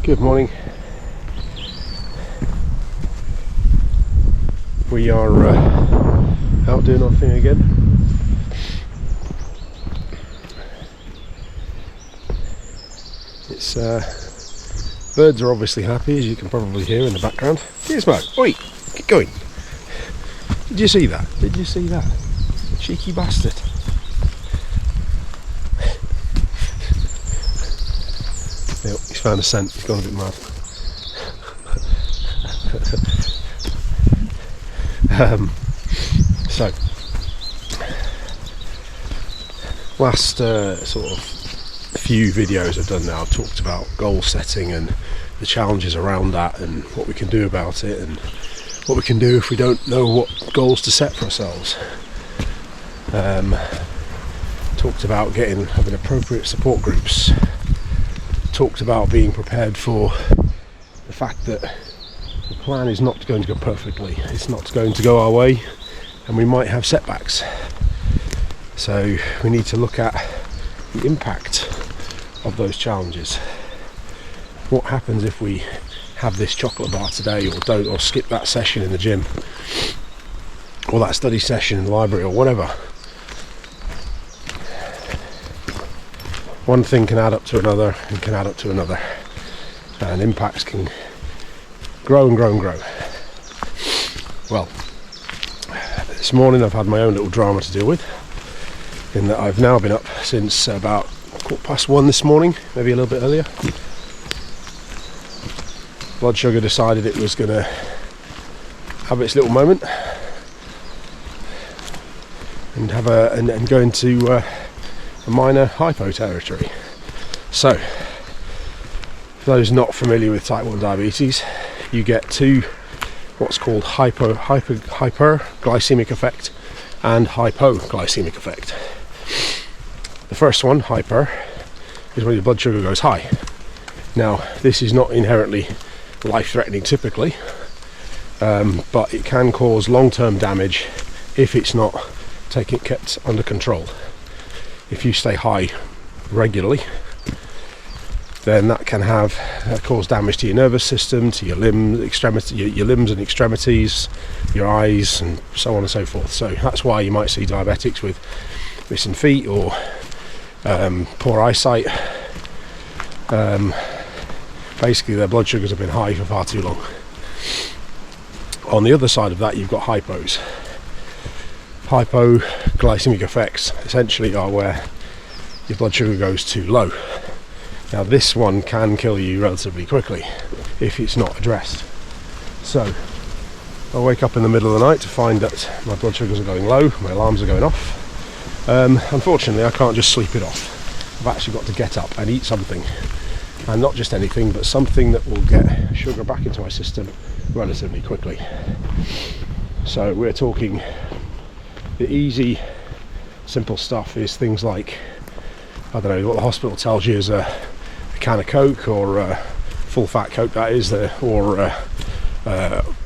Good morning. We are out doing our thing again. It's birds are obviously happy, as you can probably hear in the background. Here's Mo. Oi, get going. Did you see that? Did you see that? Cheeky bastard. Yep, he's found a scent. He's gone a bit mad. So, last sort of few videos I've done now, I've talked about goal setting and the challenges around that and what we can do about it and what we can do if we don't know what goals to set for ourselves. Talked about having appropriate support groups. Talked about being prepared for the fact that the plan is not going to go perfectly. It's not going to go our way, and we might have setbacks. So we need to look at the impact of those challenges. What happens if we have this chocolate bar today, or don't, or skip that session in the gym, or that study session in the library, or whatever? One thing can add up to another, and can add up to another, and impacts can grow and grow and grow. Well, this morning I've had my own little drama to deal with, in that I've now been up since about 1:15 this morning, maybe a little bit earlier. Blood sugar decided it was going to have its little moment and go into a minor hypo territory. So, for those not familiar with type 1 diabetes, you get two what's called hyperglycemic effect and hypoglycemic effect. The first one, hyper, is when your blood sugar goes high. Now, this is not inherently life-threatening typically, but it can cause long-term damage if it's not kept under control. If you stay high regularly, then that can cause damage to your nervous system, to your limbs and extremities, your eyes, and so on and so forth. So that's why you might see diabetics with missing feet or poor eyesight. Basically, their blood sugars have been high for far too long. On the other side of that, you've got hypos. Hypoglycemic effects essentially are where your blood sugar goes too low. Now, this one can kill you relatively quickly if it's not addressed. So I wake up in the middle of the night to find that my blood sugars are going low, my alarms are going off. Unfortunately, I can't just sleep it off. I've actually got to get up and eat something, and not just anything, but something that will get sugar back into my system relatively quickly. So we're talking the easy, simple stuff is things like, I don't know what the hospital tells you is a can of Coke, or full fat Coke that is, or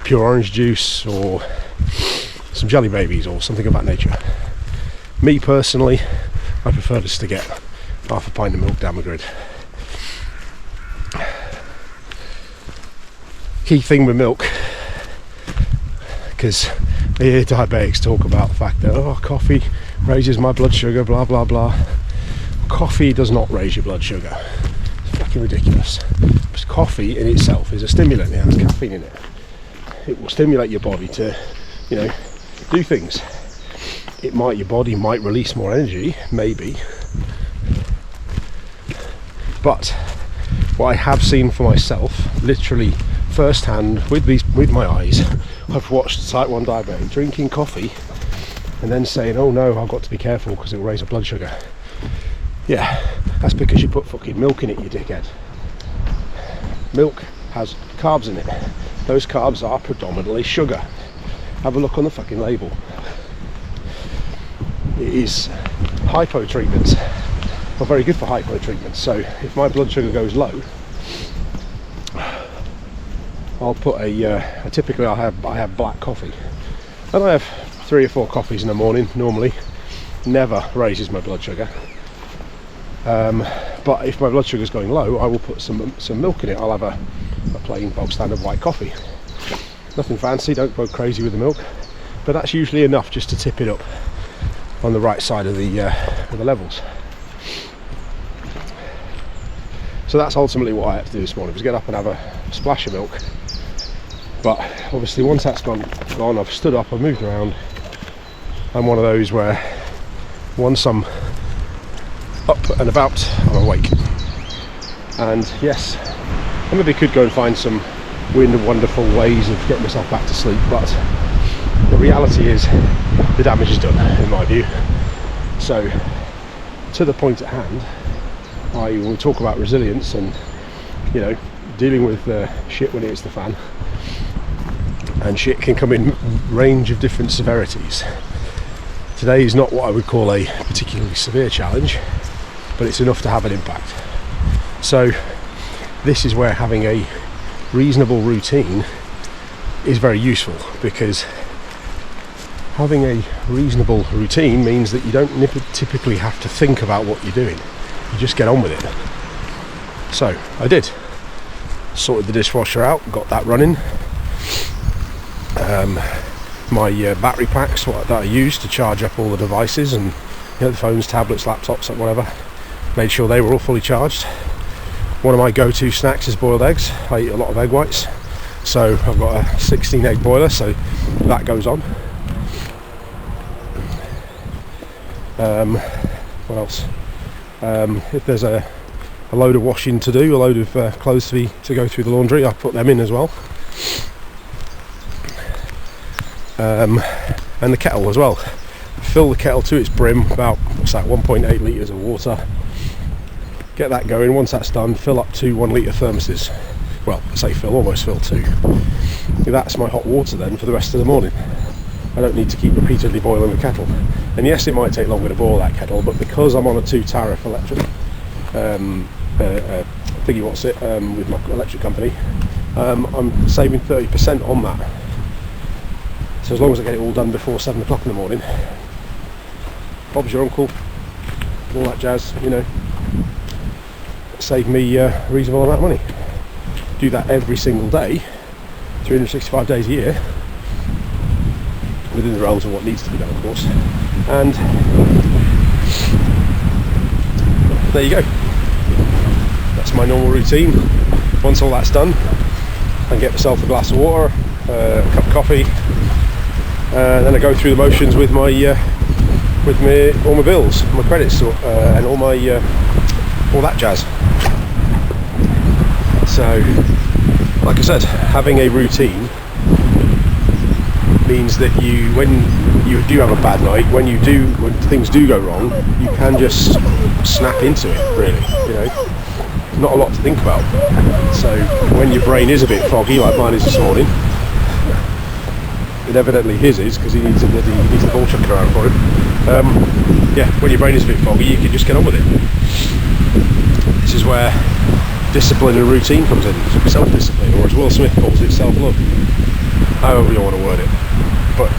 pure orange juice, or some jelly babies, or something of that nature. Me personally, I prefer just to get half a pint of milk down my grid. Key thing with milk, because I hear diabetics talk about the fact that coffee raises my blood sugar, blah blah blah. Coffee does not raise your blood sugar. It's fucking ridiculous. Because coffee in itself is a stimulant. It has caffeine in it. It will stimulate your body to, do things. Your body might release more energy, maybe. But what I have seen for myself, literally firsthand with my eyes, I've watched a type 1 diabetic drinking coffee and then saying, oh no, I've got to be careful because it will raise the blood sugar. Yeah, that's because you put fucking milk in it, you dickhead. Milk has carbs in it. Those carbs are predominantly sugar. Have a look on the fucking label. It is hypo treatments. Well, very good for hypo treatments. So if my blood sugar goes low, I'll put typically I have black coffee, and I have 3 or 4 coffees in the morning normally. Never raises my blood sugar. But if my blood sugar is going low, I will put some milk in it. I'll have a plain bog standard white coffee. Nothing fancy, don't go crazy with the milk, but that's usually enough just to tip it up on the right side of the levels. So that's ultimately what I had to do this morning, was get up and have a splash of milk. But obviously once that's gone, I've stood up, I've moved around. I'm one of those where once I'm up and about, I'm awake. And yes, I maybe could go and find some weird and wonderful ways of getting myself back to sleep, but the reality is the damage is done, in my view. So to the point at hand, I will talk about resilience and, you know, dealing with shit when it hits the fan. And shit can come in range of different severities. Today is not what I would call a particularly severe challenge, but it's enough to have an impact. So this is where having a reasonable routine is very useful, because having a reasonable routine means that you don't typically have to think about what you're doing. You just get on with it. So I did. Sorted the dishwasher out, got that running. My battery packs that I use to charge up all the devices, and the phones, tablets, laptops, whatever, made sure they were all fully charged. One of my go-to snacks is boiled eggs. I eat a lot of egg whites, so I've got a 16 egg boiler, so that goes on. What else? If there's a load of washing to do, a load of clothes to go through the laundry, I put them in as well. And the kettle as well. Fill the kettle to its brim, about 1.8 litres of water. Get that going. Once that's done, fill up 2 1 litre thermoses. Well, I say fill, almost fill 2. That's my hot water then for the rest of the morning. I don't need to keep repeatedly boiling the kettle. And yes, it might take longer to boil that kettle, but because I'm on a 2-tariff electric with my electric company, I'm saving 30% on that. So as long as I get it all done before 7 o'clock in the morning, Bob's your uncle, all that jazz, you know, save me a reasonable amount of money. Do that every single day, 365 days a year, within the realms of what needs to be done, of course. And there you go. That's my normal routine. Once all that's done, I can get myself a glass of water, a cup of coffee, then I go through the motions with my all my bills, my credits, and all that jazz. So, like I said, having a routine means that when you do have a bad night, when things do go wrong, you can just snap into it, really, you know. Not a lot to think about. So when your brain is a bit foggy, like mine is this morning, and evidently his is, because he needs the ball chucking around for him. Yeah, when your brain is a bit foggy, you can just get on with it. This is where discipline and routine comes in, self-discipline, or as Will Smith calls it, self-love. However you want to word it. But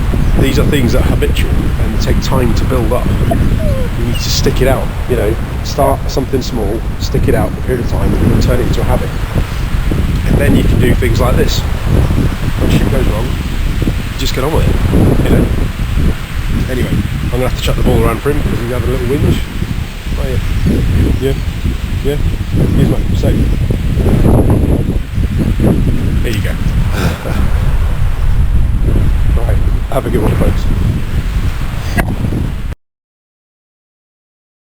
these are things that are habitual and take time to build up. You need to stick it out, you know, start something small, stick it out for a period of time, and turn it into a habit. And then you can do things like this. When shit goes wrong, just get on with it, you know. Anyway, I'm going to have to chuck the ball around for him because he's having a little whinge. Oh yeah. Yeah? Here's my safe. There you go. Right, have a good one, folks.